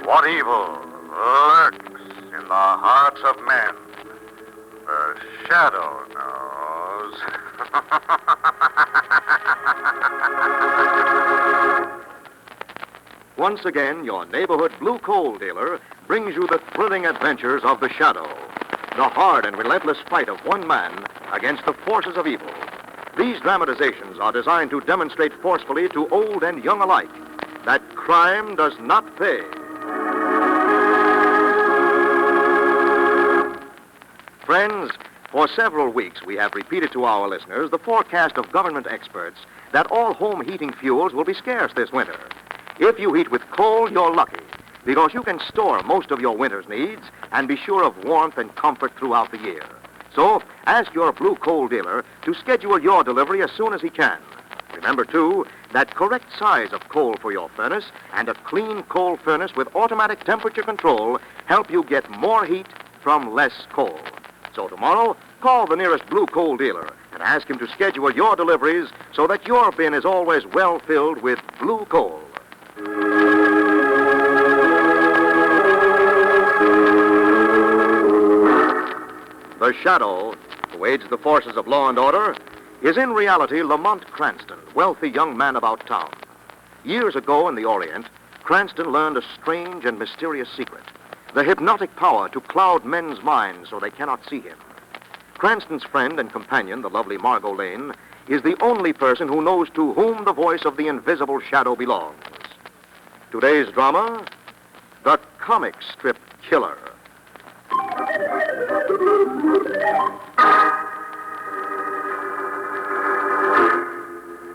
What evil lurks in the hearts of men? The shadow knows. Once again, your neighborhood blue coal dealer brings you the thrilling adventures of the Shadow, the hard and relentless fight of one man against the forces of evil. These dramatizations are designed to demonstrate forcefully to old and young alike that crime does not pay. Friends, for several weeks we have repeated to our listeners the forecast of government experts that all home heating fuels will be scarce this winter. If you heat with coal, you're lucky, because you can store most of your winter's needs and be sure of warmth and comfort throughout the year. So, ask your blue coal dealer to schedule your delivery as soon as he can. Remember, too, that correct size of coal for your furnace and a clean coal furnace with automatic temperature control help you get more heat from less coal. So tomorrow, call the nearest blue coal dealer and ask him to schedule your deliveries so that your bin is always well filled with blue coal. The Shadow, who aids the forces of law and order, is in reality Lamont Cranston, wealthy young man about town. Years ago in the Orient, Cranston learned a strange and mysterious secret, the hypnotic power to cloud men's minds so they cannot see him. Cranston's friend and companion, the lovely Margot Lane, is the only person who knows to whom the voice of the invisible Shadow belongs. Today's drama, The Comic Strip Killer.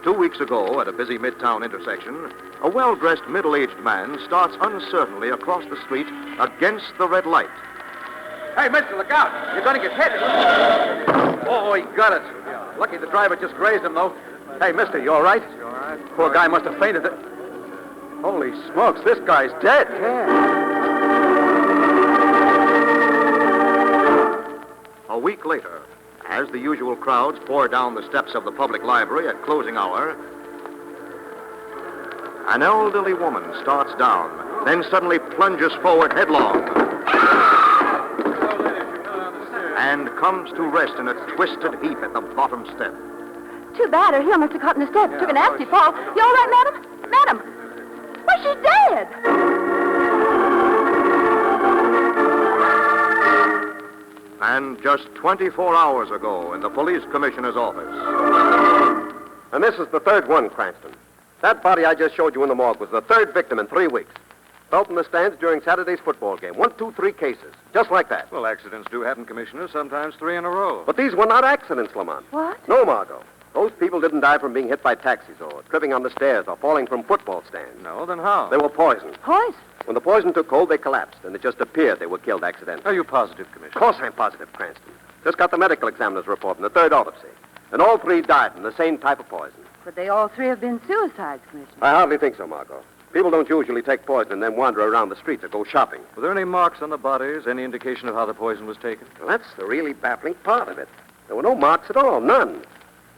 Two weeks ago, at a busy midtown intersection, a well-dressed middle-aged man starts uncertainly across the street against the red light. Hey, mister, look out. You're going to get hit. Oh, he got it. Lucky the driver just grazed him, though. Hey, mister, you all right? You all right? Poor guy must have fainted. Holy smokes, this guy's dead. A week later, as the usual crowds pour down the steps of the public library at closing hour, an elderly woman starts down, then suddenly plunges forward headlong and comes to rest in a twisted heap at the bottom step. Too bad her heel must have caught in the step. Took a nasty fall. You all right, madam? Madam! Why, she's dead! And just 24 hours ago in the police commissioner's office. And this is the third one, Cranston. That body I just showed you in the morgue was the third victim in 3 weeks. Felt in the stands during Saturday's football game. 1, 2, 3 cases. Just like that. Well, accidents do happen, Commissioner, sometimes 3 in a row. But these were not accidents, Lamont. What? No, Margot. Those people didn't die from being hit by taxis or tripping on the stairs or falling from football stands. No, then how? They were poisoned. Poison? When the poison took hold, they collapsed, and it just appeared they were killed accidentally. Are you positive, Commissioner? Of course I'm positive, Cranston. Just got the medical examiner's report and the third autopsy. And all 3 died from the same type of poison. Could they all 3 have been suicides, Commissioner? I hardly think so, Margot. People don't usually take poison and then wander around the streets or go shopping. Were there any marks on the bodies? Any indication of how the poison was taken? Well, that's the really baffling part of it. There were no marks at all, none.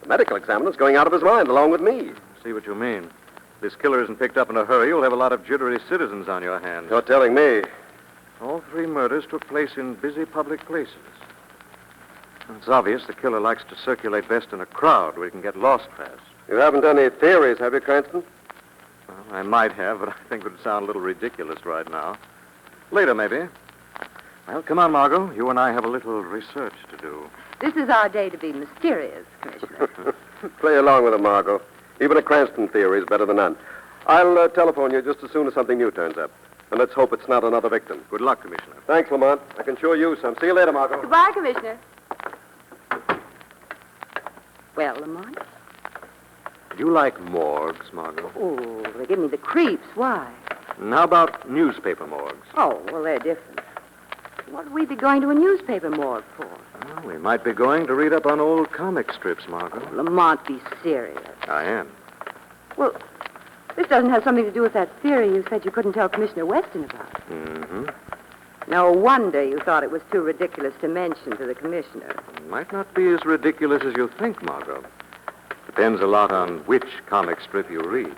The medical examiner's going out of his mind along with me. See what you mean. If this killer isn't picked up in a hurry, you'll have a lot of jittery citizens on your hands. You're telling me. All 3 murders took place in busy public places. It's obvious the killer likes to circulate best in a crowd where he can get lost fast. You haven't any theories, have you, Cranston? Well, I might have, but I think it would sound a little ridiculous right now. Later, maybe. Well, come on, Margot. You and I have a little research to do. This is our day to be mysterious, Commissioner. Play along with it, Margot. Even a Cranston theory is better than none. I'll telephone you just as soon as something new turns up. And let's hope it's not another victim. Good luck, Commissioner. Thanks, Lamont. I can sure use some. See you later, Margot. Goodbye, Commissioner. Well, Lamont? You like morgues, Margot? Oh, they give me the creeps. Why? And how about newspaper morgues? Oh, well, they're different. What would we be going to a newspaper morgue for? Well, we might be going to read up on old comic strips, Margot. Lamont, be serious. I am. Well, This doesn't have something to do with that theory you said you couldn't tell Commissioner Weston about. Mm-hmm. No wonder you thought it was too ridiculous to mention to the commissioner. It might not be as ridiculous as you think, Margot. Depends a lot on which comic strip you read.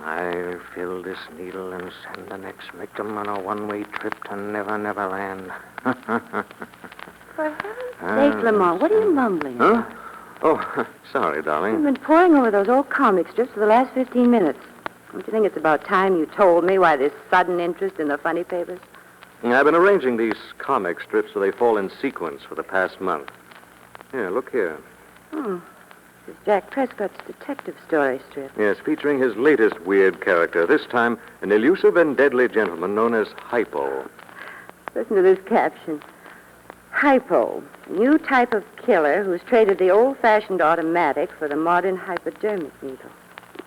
I fill this needle and send the next victim on a one-way trip to Never Never Land. For heaven's sake, Lamont, what are you mumbling? Huh? Oh, sorry, You've darling. been poring over those old comic strips for the last 15 minutes. Don't you think it's about time you told me why this sudden interest in the funny papers? I've been arranging these comic strips so they fall in sequence for the past month. Here, look here. This is Jack Prescott's detective story strip. Yes, featuring his latest weird character, this time an elusive and deadly gentleman known as Hypo. Listen to this caption. Hypo, new type of killer who's traded the old-fashioned automatic for the modern hypodermic needle.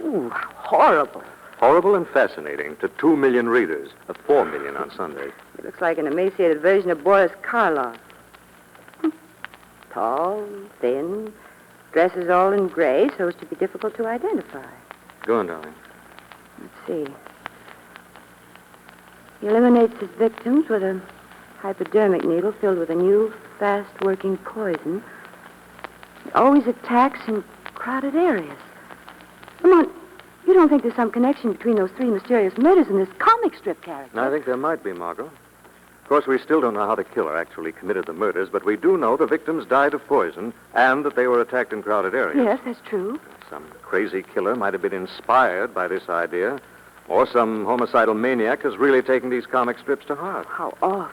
Ooh, how horrible. Horrible and fascinating to 2 million readers, 4 million on Sunday. It looks like an emaciated version of Boris Karloff. Tall, thin, dresses all in gray so as to be difficult to identify. Go on, darling. Let's see. He eliminates his victims with a hypodermic needle filled with a new, fast-working poison. He always attacks in crowded areas. Lamont, you don't think there's some connection between those 3 mysterious murders and this comic strip character? I think there might be, Margot. Of course, we still don't know how the killer actually committed the murders, but we do know the victims died of poison and that they were attacked in crowded areas. Yes, that's true. Some crazy killer might have been inspired by this idea, or some homicidal maniac has really taken these comic strips to heart. How awful.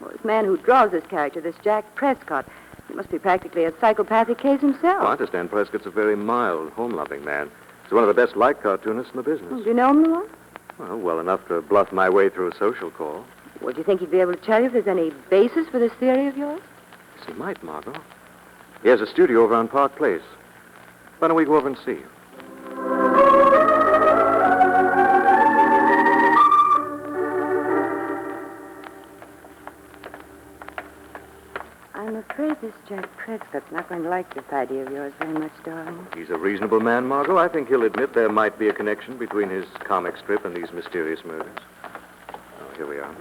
Well, this man who draws this character, this Jack Prescott, he must be practically a psychopathic case himself. Oh, I understand Prescott's a very mild, home-loving man. He's one of the best light cartoonists in the business. Do you know him, Lamont? Well enough to bluff my way through a social call. Well, do you think he'd be able to tell you if there's any basis for this theory of yours? Yes, he might, Margot. He has a studio over on Park Place. Why don't we go over and see? I'm afraid this Jack Prescott's not going to like this idea of yours very much, darling. He's a reasonable man, Margot. I think he'll admit there might be a connection between his comic strip and these mysterious murders. Oh, here we are.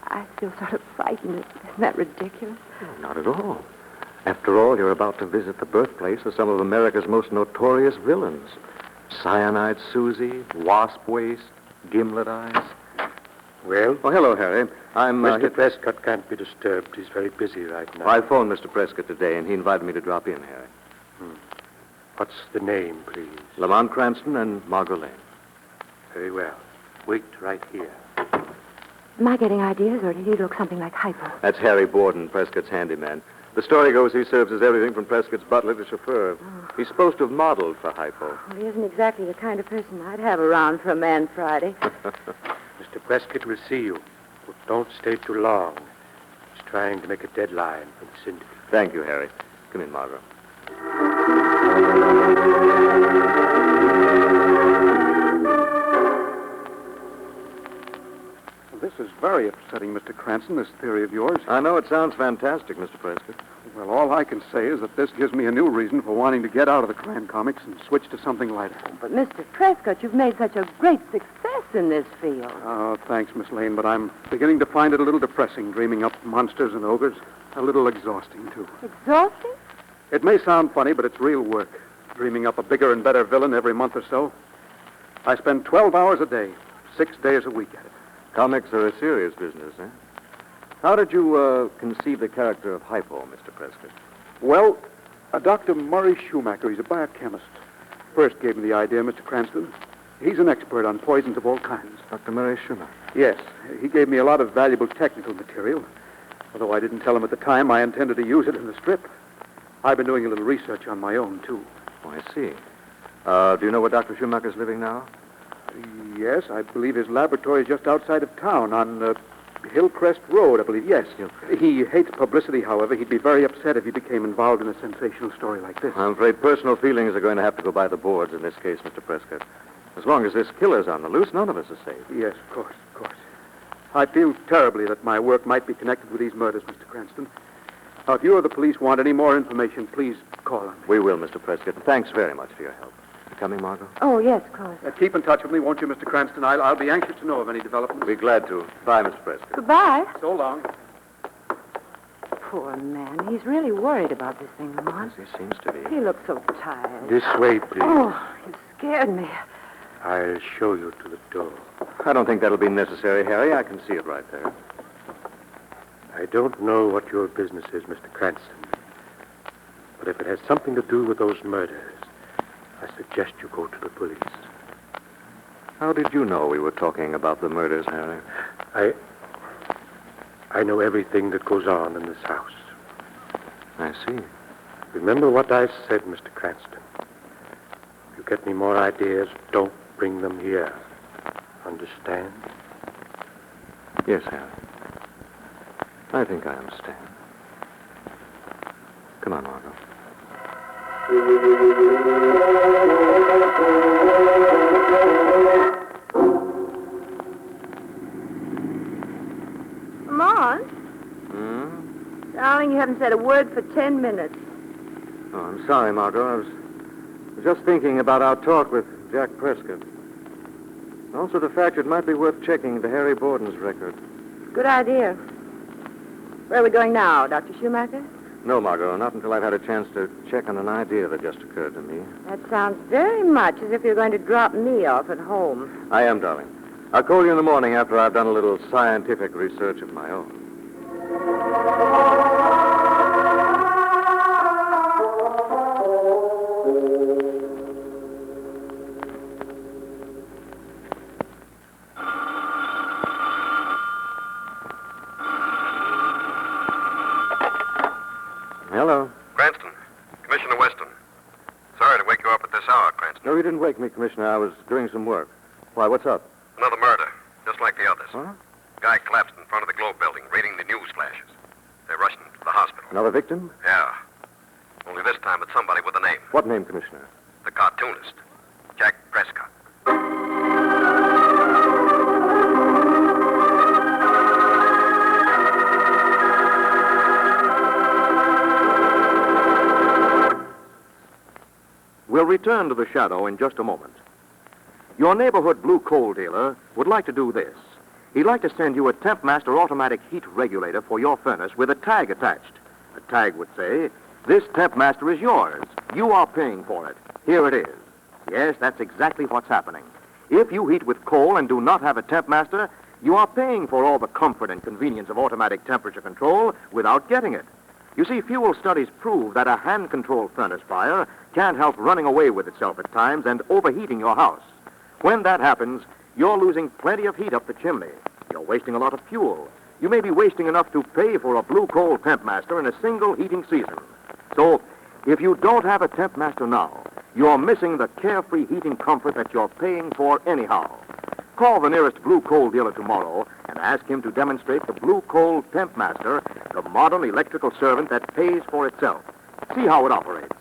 I feel sort of frightened. Isn't that ridiculous? Oh, not at all. After all, you're about to visit the birthplace of some of America's most notorious villains. Cyanide Susie, Wasp Waist, Gimlet Eyes. Well? Oh, hello, Harry. I'm... Mr. Prescott can't be disturbed. He's very busy right now. I phoned Mr. Prescott today, and he invited me to drop in, Harry. What's the name, please? Lamont Cranston and Margot Lane. Very well. Wait right here. Am I getting ideas, or did he look something like Hypo? That's Harry Borden, Prescott's handyman. The story goes he serves as everything from Prescott's butler to chauffeur. He's supposed to have modeled for Hypo. Well, he isn't exactly the kind of person I'd have around for a man Friday. Mr. Prescott will see you. But don't stay too long. He's trying to make a deadline for the syndicate. Thank you, Harry. Come in, Margot. This is very upsetting, Mr. Cranston, this theory of yours. I know it sounds fantastic, Mr. Prescott. Well, all I can say is that this gives me a new reason for wanting to get out of the crime comics and switch to something lighter. But, Mr. Prescott, you've made such a great success in this field. Oh, thanks, Miss Lane, but I'm beginning to find it a little depressing, dreaming up monsters and ogres. A little exhausting, too. Exhausting? It may sound funny, but it's real work, dreaming up a bigger and better villain every month or so. I spend 12 hours a day, 6 days a week at it. Comics are a serious business, eh? How did you conceive the character of Hypo, Mr. Prescott? Well, Dr. Murray Schumacher, he's a biochemist, first gave me the idea, Mr. Cranston. He's an expert on poisons of all kinds. Dr. Murray Schumacher? Yes, he gave me a lot of valuable technical material. Although I didn't tell him at the time I intended to use it in the strip. I've been doing a little research on my own, too. Oh, I see. Do you know where Dr. Schumacher's living now? Yes, I believe his laboratory is just outside of town on Hillcrest Road, I believe. Yes. He hates publicity, however. He'd be very upset if he became involved in a sensational story like this. I'm afraid personal feelings are going to have to go by the boards in this case, Mr. Prescott. As long as this killer's on the loose, none of us are safe. Yes, of course, of course. I feel terribly that my work might be connected with these murders, Mr. Cranston. Now, if you or the police want any more information, please call on me. We will, Mr. Prescott. And thanks very much for your help. You coming, Margot? Oh, yes, of course. Keep in touch with me, won't you, Mr. Cranston? I'll be anxious to know of any developments. Be glad to. Bye, Mr. Prescott. Goodbye. So long. Poor man. He's really worried about this thing, Lamont. Yes, he seems to be. He looks so tired. This way, please. Oh, you scared me. I'll show you to the door. I don't think that'll be necessary, Harry. I can see it right there. I don't know what your business is, Mr. Cranston. But if it has something to do with those murders, I suggest you go to the police. How did you know we were talking about the murders, Harry? I know everything that goes on in this house. I see. Remember what I said, Mr. Cranston. If you get any more ideas, don't bring them here. Understand? Yes, Harry. I think I understand. Come on, Margot. Lamont? Darling, you haven't said a word for 10 minutes. Oh, I'm sorry, Margot. I was just thinking about our talk with Jack Prescott. Also the fact it might be worth checking into Harry Borden's record. Good idea. Where are we going now, Dr. Schumacher? No, Margot, not until I've had a chance to check on an idea that just occurred to me. That sounds very much as if you're going to drop me off at home. I am, darling. I'll call you in the morning after I've done a little scientific research of my own. Hello. Cranston. Commissioner Weston. Sorry to wake you up at this hour, Cranston. No, you didn't wake me, Commissioner. I was doing some work. Why, what's up? Another murder, just like the others. Huh? Guy collapsed in front of the Globe building, reading the news flashes. They rushed him to the hospital. Another victim? Yeah. Only this time it's somebody with a name. What name, Commissioner? The cartoonist. Jack Prescott. We'll return to the shadow in just a moment. Your neighborhood blue coal dealer would like to do this. He'd like to send you a Tempmaster automatic heat regulator for your furnace with a tag attached. The tag would say, "This Tempmaster is yours. You are paying for it. Here it is." Yes, that's exactly what's happening. If you heat with coal and do not have a Tempmaster, you are paying for all the comfort and convenience of automatic temperature control without getting it. You see, fuel studies prove that a hand-controlled furnace fire can help running away with itself at times and overheating your house. When that happens, you're losing plenty of heat up the chimney. You're wasting a lot of fuel. You may be wasting enough to pay for a blue coal Tempmaster in a single heating season. So, if you don't have a Tempmaster now, you're missing the carefree heating comfort that you're paying for anyhow. Call the nearest blue coal dealer tomorrow and ask him to demonstrate the blue coal Tempmaster, the modern electrical servant that pays for itself. See how it operates.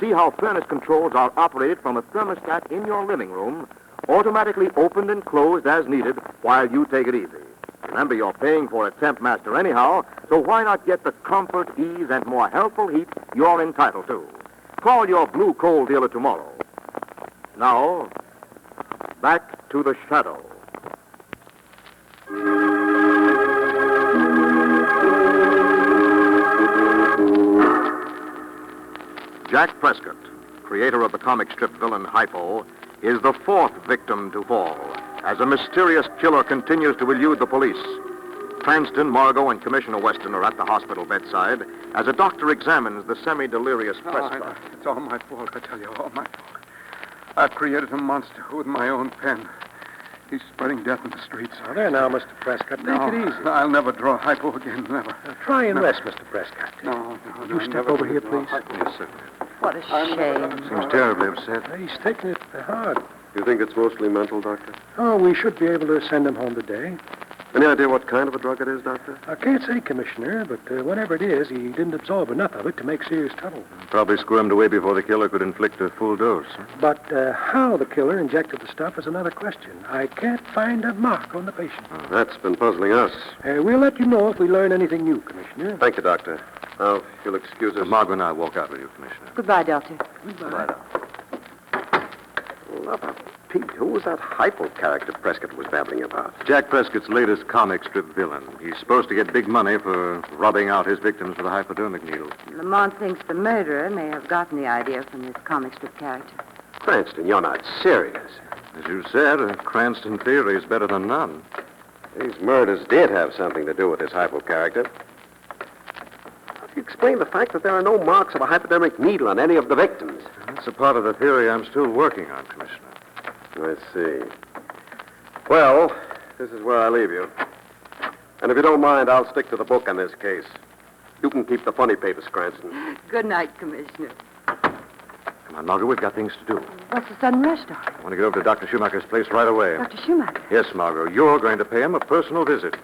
See how furnace controls are operated from a thermostat in your living room, automatically opened and closed as needed while you take it easy. Remember, you're paying for a Tempmaster anyhow, so why not get the comfort, ease, and more helpful heat you're entitled to? Call your blue coal dealer tomorrow. Now, back to the shadow. Jack Prescott, creator of the comic strip villain Hypo, is the fourth victim to fall as a mysterious killer continues to elude the police. Cranston, Margot, and Commissioner Weston are at the hospital bedside as a doctor examines the semi-delirious Prescott. It's all my fault, I tell you, all my fault. I've created a monster with my own pen. He's spreading death in the streets. Now, there now, Mr. Prescott. Take it easy. I'll never draw hypo again, never. Now, try and rest, Mr. Prescott. No. You step over here, please. Yes, sir. What a shame. Seems terribly upset. He's taking it hard. You think it's mostly mental, Doctor? Oh, we should be able to send him home today. Any idea what kind of a drug it is, Doctor? I can't say, Commissioner, but whatever it is, he didn't absorb enough of it to make serious trouble. Probably squirmed away before the killer could inflict a full dose. But how the killer injected the stuff is another question. I can't find a mark on the patient. That's been puzzling us. We'll let you know if we learn anything new, Commissioner. Thank you, Doctor. Now, if you'll excuse us. Margot and I walk out with you, Commissioner. Goodbye, Doctor. Goodbye. Love of Pete, who was that hypo character Prescott was babbling about? Jack Prescott's latest comic strip villain. He's supposed to get big money for rubbing out his victims with a hypodermic needle. Lamont thinks the murderer may have gotten the idea from this comic strip character. Cranston, you're not serious. As you said, a Cranston theory is better than none. These murders did have something to do with this hypo character. How do you explain the fact that there are no marks of a hypodermic needle on any of the victims? That's a part of the theory I'm still working on, Commissioner. I see. Well, this is where I leave you. And if you don't mind, I'll stick to the book on this case. You can keep the funny papers, Cranston. Good night, Commissioner. Come on, Margot, we've got things to do. What's the sudden rush, Doctor? I want to get over to Dr. Schumacher's place right away. Dr. Schumacher? Yes, Margot, you're going to pay him a personal visit.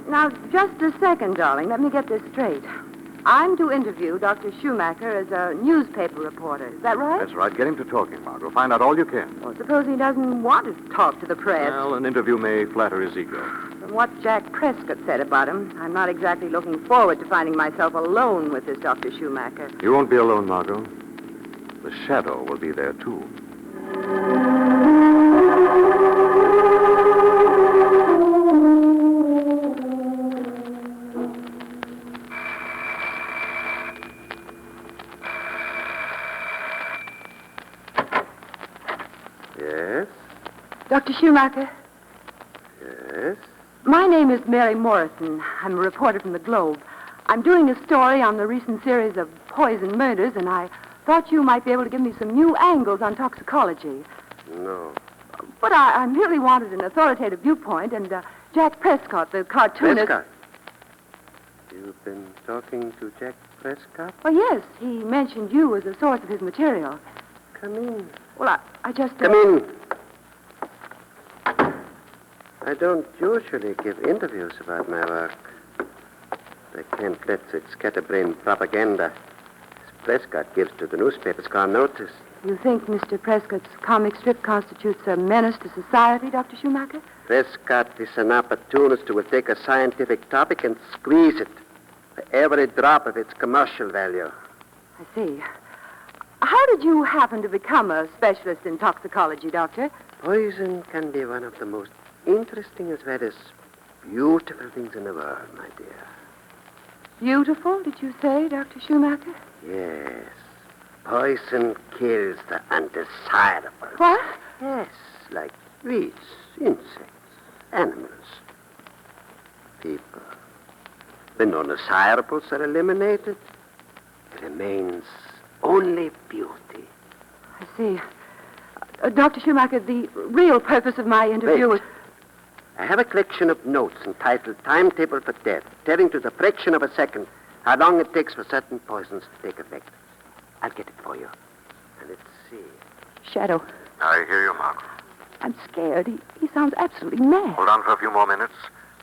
Now, just a second, darling. Let me get this straight. I'm to interview Dr. Schumacher as a newspaper reporter. Is that right? That's right. Get him to talking, Margot. Find out all you can. Well, suppose he doesn't want to talk to the press. Well, an interview may flatter his ego. From what Jack Prescott said about him, I'm not exactly looking forward to finding myself alone with this Dr. Schumacher. You won't be alone, Margot. The shadow will be there, too. Yes? Dr. Schumacher, Yes? my name is Mary Morrison. I'm a reporter from the Globe. I'm doing a story on the recent series of poison murders, and I thought you might be able to give me some new angles on toxicology. No. But I merely wanted an authoritative viewpoint, and Jack Prescott, the cartoonist... Prescott? You've been talking to Jack Prescott? Oh, yes, he mentioned you as a source of his material. Come in. Well, I just... Come in. I don't usually give interviews about my work. I can't let such scatterbrained propaganda as Prescott gives to the newspapers go unnoticed. You think Mr. Prescott's comic strip constitutes a menace to society, Dr. Schumacher? Prescott is an opportunist who will take a scientific topic and squeeze it for every drop of its commercial value. I see. How did you happen to become a specialist in toxicology, Doctor? Poison can be one of the most interesting as well as beautiful things in the world, my dear. Beautiful, did you say, Dr. Schumacher? Yes. Poison kills the undesirable. What? Yes, like weeds, insects, animals, people. When undesirables are eliminated, there remains only beauty. I see. Dr. Schumacher, the real purpose of my interview Wait. was... I have a collection of notes entitled Timetable for Death, telling to the fraction of a second how long it takes for certain poisons to take effect. I'll get it for you. And let's see. Shadow, I hear you, Margot. I'm scared. He sounds absolutely mad. Hold on for a few more minutes.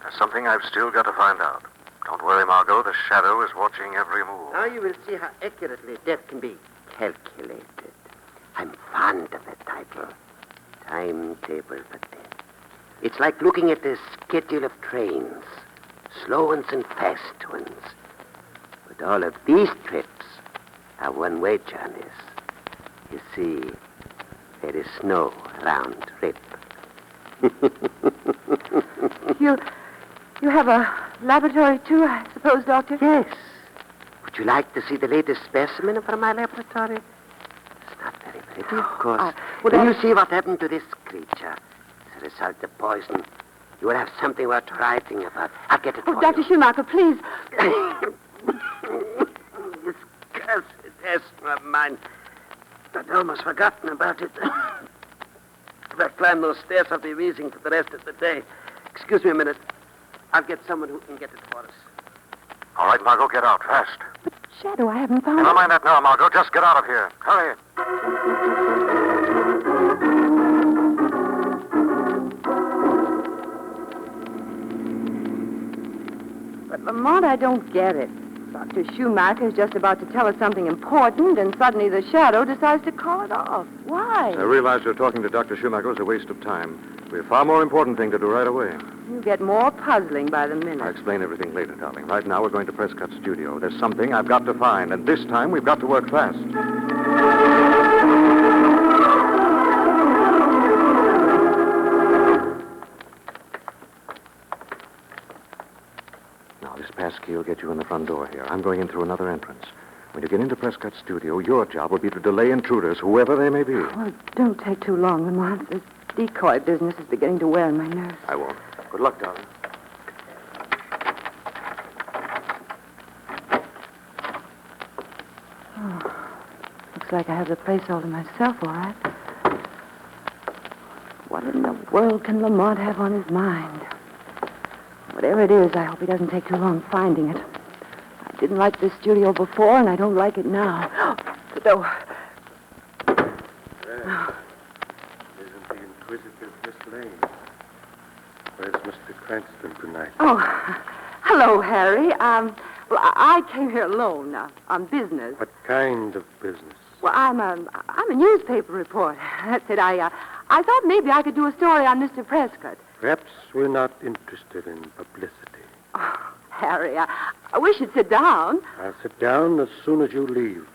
There's something I've still got to find out. Don't worry, Margot. The shadow is watching every move. Now you will see how accurately death can be calculated. I'm fond of the title. Timetable for Death. It's like looking at the schedule of trains. Slow ones and fast ones. But all of these trips are one-way journeys. You see, there is no round trip. You have a laboratory, too, I suppose, Doctor? Yes. Would you like to see the latest specimen from my laboratory? It's not very pretty, of course. When you see what happened to this creature as a result of poison, you will have something worth writing about. I'll get it for Dr. you. Schumacher, please. This cursed asthma of mine. I'd almost forgotten about it. If I climb those stairs, I'll be wheezing for the rest of the day. Excuse me a minute. I'll get someone who can get it for us. All right, Margot, get out fast. But Shadow, I haven't found Never it. mind that now, Margot. Just get out of here. Hurry. But, Lamont, I don't get it. Dr. Schumacher's just about to tell us something important, and suddenly the Shadow decides to call it off. Why? I realize you're talking to Dr. Schumacher is a waste of time. We have a far more important thing to do right away. You get more puzzling by the I'll minute. explain everything later, darling. Right now, we're going to Prescott's studio. There's something I've got to find, and this time we've got to work fast. Now, this pass key will get you in the front door here. I'm going in through another entrance. When you get into Prescott's studio, your job will be to delay intruders, whoever they may be. Well, don't take too long, Lamont. This decoy business is beginning to wear on my nerves. I won't. Good luck, darling. Looks like I have the place all to myself, all right. What in the world can Lamont have on his mind? Whatever it is, I hope he doesn't take too long finding it. I didn't like this studio before, and I don't like it now. The door. Isn't the inquisitive Miss Lane? Where's Mr. Cranston tonight? Oh, hello, Harry. Well, I came here alone on business. What kind of business? Well, I'm a newspaper reporter. That's it. I thought maybe I could do a story on Mr. Prescott. Perhaps we're not interested in publicity. Oh, Harry, I wish you'd sit down. I'll sit down as soon as you leave.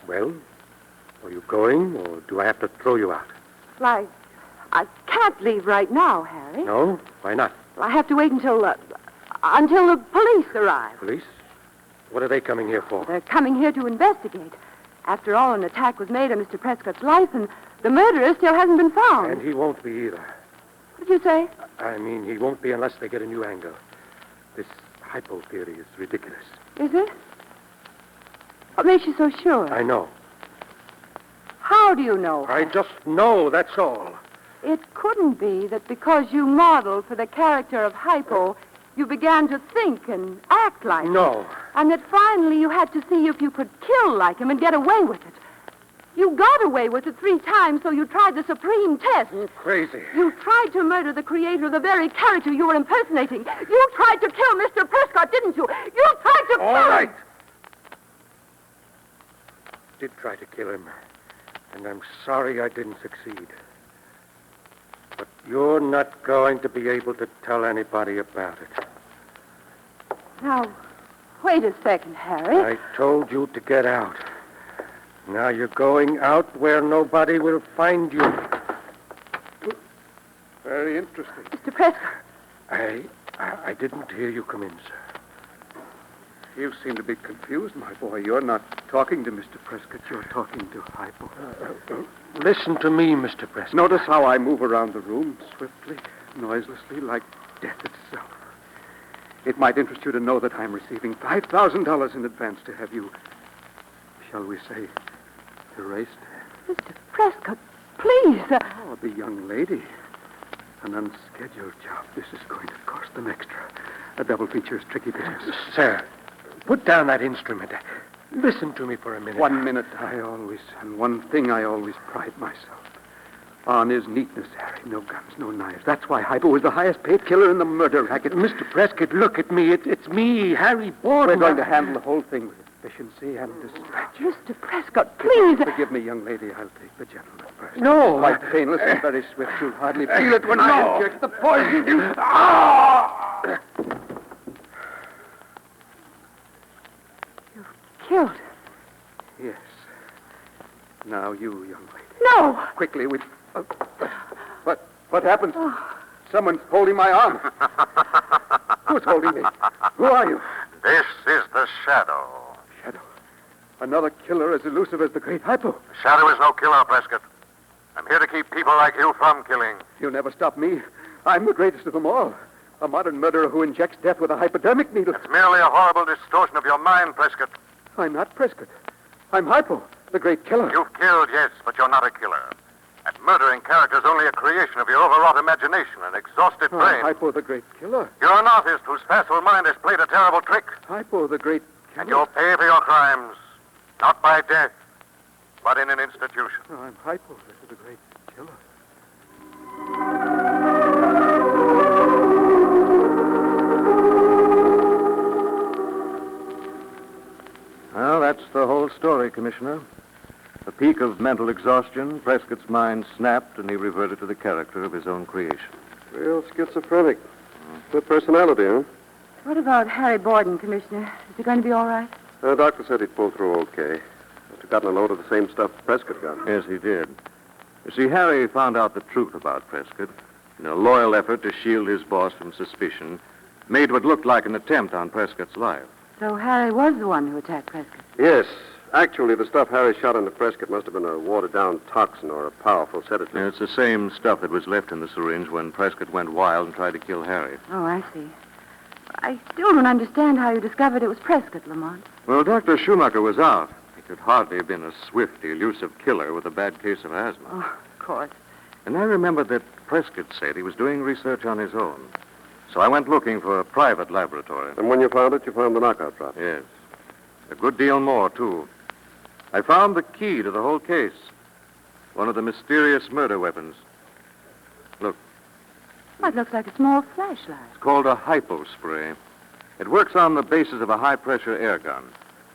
Well, are you going, or do I have to throw you out? Well, I can't leave right now, Harry. No? Why not? Well, I have to wait until the police arrive. Police? What are they coming here for? They're coming here to investigate. After all, an attack was made on Mr. Prescott's life, and the murderer still hasn't been found. And he won't be either. What did you say? I mean, he won't be unless they get a new angle. This hypo theory is ridiculous. Is it? What makes you so sure? I know. How do you know? I just know, that's all. It couldn't be that because you modeled for the character of Hypo, you began to think and act like him. No. And that finally you had to see if you could kill like him and get away with it. You got away with it 3 times, so you tried the supreme test. You're crazy. You tried to murder the creator of the very character you were impersonating. You tried to kill Mr. Prescott, didn't you? You tried to kill All him. right. Did try to kill him, and I'm sorry I didn't succeed. But you're not going to be able to tell anybody about it. Now, wait a second, Harry. I told you to get out. Now you're going out where nobody will find you. Very interesting. Mr. Prescott. I didn't hear you come in, sir. You seem to be confused, my boy. You're not talking to Mr. Prescott. You're talking to Hypo. Listen to me, Mr. Prescott. Notice how I move around the room, swiftly, noiselessly, like death itself. It might interest you to know that I'm receiving $5,000 in advance to have you, shall we say, erased. Mr. Prescott, please. Oh, the young lady. An unscheduled job. This is going to cost them extra. A double feature is tricky business. Sir, put down that instrument. Listen to me for a minute. 1 minute, and one thing I always pride myself on is neatness, Harry. No guns, no knives. That's why Hypo was the highest paid killer in the murder racket. Mr. Prescott, look at me. It's me, Harry Borden. We're going to handle the whole thing with efficiency and dispatch. Mr. Prescott, please. Forgive me, young lady. I'll take the gentleman first. No. Quite painless and very swift. You'll hardly feel it when No. I inject the poison. You've killed. Yes. Now you, young lady. No. Quickly, What happened? Someone's holding my arm. Who's holding me? Who are you? This is the Shadow. Shadow. Another killer as elusive as the great Hypo. The Shadow is no killer, Prescott. I'm here to keep people like you from killing. You'll never stop me. I'm the greatest of them all. A modern murderer who injects death with a hypodermic needle. It's merely a horrible distortion of your mind, Prescott. I'm not Prescott. I'm Hypo, the great killer. You've killed, yes, but you're not a killer. And murdering character is only a creation of your overwrought imagination and exhausted brain. Hypo, the great killer. You're an artist whose facile mind has played a terrible trick. Hypo, the great And you'll pay for your crimes, not by death, but in an institution. No, I'm Hypo. This is the great killer. Well, that's the whole story, Commissioner. The peak of mental exhaustion, Prescott's mind snapped, and he reverted to the character of his own creation. Real schizophrenic. Good personality, huh? What about Harry Borden, Commissioner? Is he going to be all right? The doctor said he'd pull through okay. Must have gotten a load of the same stuff Prescott got. Yes, he did. You see, Harry found out the truth about Prescott. In a loyal effort to shield his boss from suspicion, made what looked like an attempt on Prescott's life. So Harry was the one who attacked Prescott. Yes. Actually, the stuff Harry shot into Prescott must have been a watered-down toxin or a powerful sedative. It's the same stuff that was left in the syringe when Prescott went wild and tried to kill Harry. Oh, I see. I still don't understand how you discovered it was Prescott, Lamont. Well, Dr. Schumacher was out. He could hardly have been a swift, elusive killer with a bad case of asthma. Oh, of course. And I remembered that Prescott said he was doing research on his own. So I went looking for a private laboratory. And when you found it, you found the knockout drop. Yes. A good deal more, too. I found the key to the whole case. One of the mysterious murder weapons. Look, Well, it looks like a small flashlight. it's called a hypo spray. It works on the basis of a high-pressure air gun.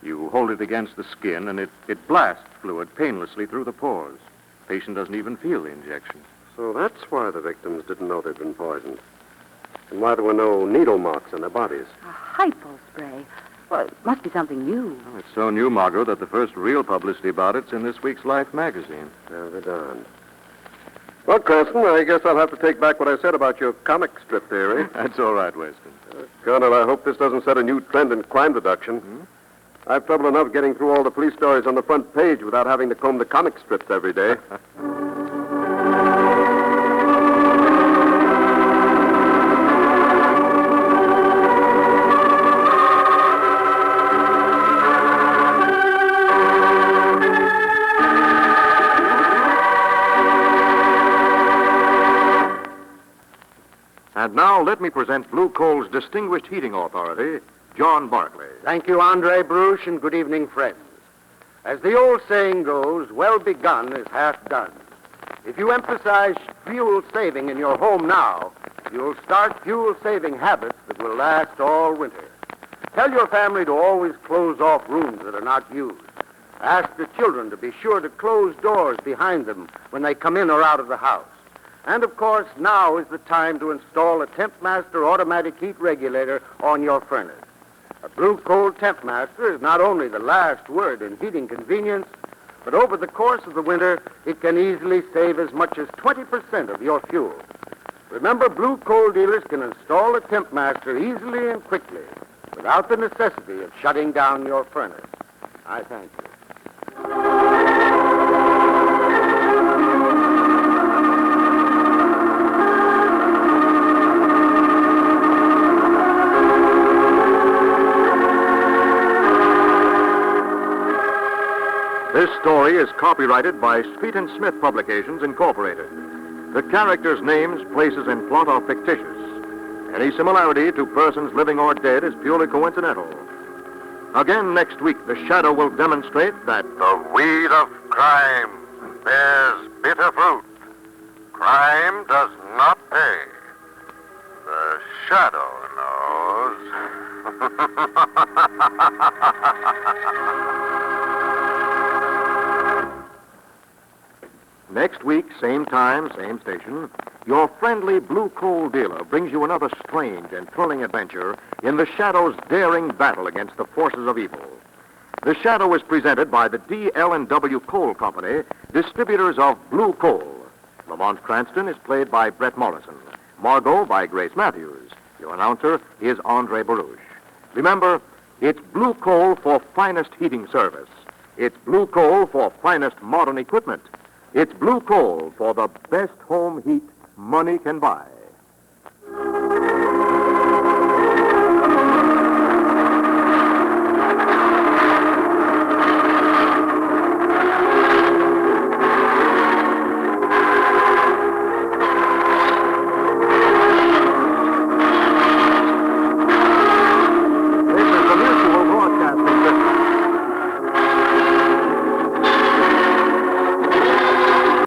You hold it against the skin, and it blasts fluid painlessly through the pores. The patient doesn't even feel the injection. So that's why the victims didn't know they'd been poisoned. And why there were no needle marks on their bodies. A hypo spray. Well, it must be something new. Well, it's so new, Margot, that the first real publicity about it's in this week's Life magazine. Well, they're darned. Well, Cranston, I guess I'll have to take back what I said about your comic strip theory. That's all right, Weston. Colonel, I hope this doesn't set a new trend in crime reduction. I've trouble enough getting through all the police stories on the front page without having to comb the comic strips every day. And now let me present Blue Coal's distinguished heating authority, John Barclay. Thank you, Andre Bruce, and good evening, friends. As the old saying goes, well begun is half done. If you emphasize fuel saving in your home now, you'll start fuel-saving habits that will last all winter. Tell your family to always close off rooms that are not used. Ask the children to be sure to close doors behind them when they come in or out of the house. And, of course, now is the time to install a TempMaster automatic heat regulator on your furnace. A Blue Coal TempMaster is not only the last word in heating convenience, but over the course of the winter, it can easily save as much as 20% of your fuel. Remember, Blue Coal dealers can install a TempMaster easily and quickly without the necessity of shutting down your furnace. I thank you. This story is copyrighted by Street & Smith Publications, Incorporated. The characters' names, places, and plot are fictitious. Any similarity to persons living or dead is purely coincidental. Again next week, the Shadow will demonstrate that The weed of crime bears bitter fruit. Crime does not pay. The shadow knows. next week, same time, same station, your friendly Blue Coal dealer brings you another strange and thrilling adventure in the Shadow's daring battle against the forces of evil. The Shadow is presented by the D.L.&W. Coal Company, distributors of Blue Coal. Lamont Cranston is played by Brett Morrison. Margot by Grace Matthews. Your announcer is Andre Baruch. Remember, it's Blue Coal for finest heating service. It's Blue Coal for finest modern equipment. It's Blue Coal for the best home heat money can buy.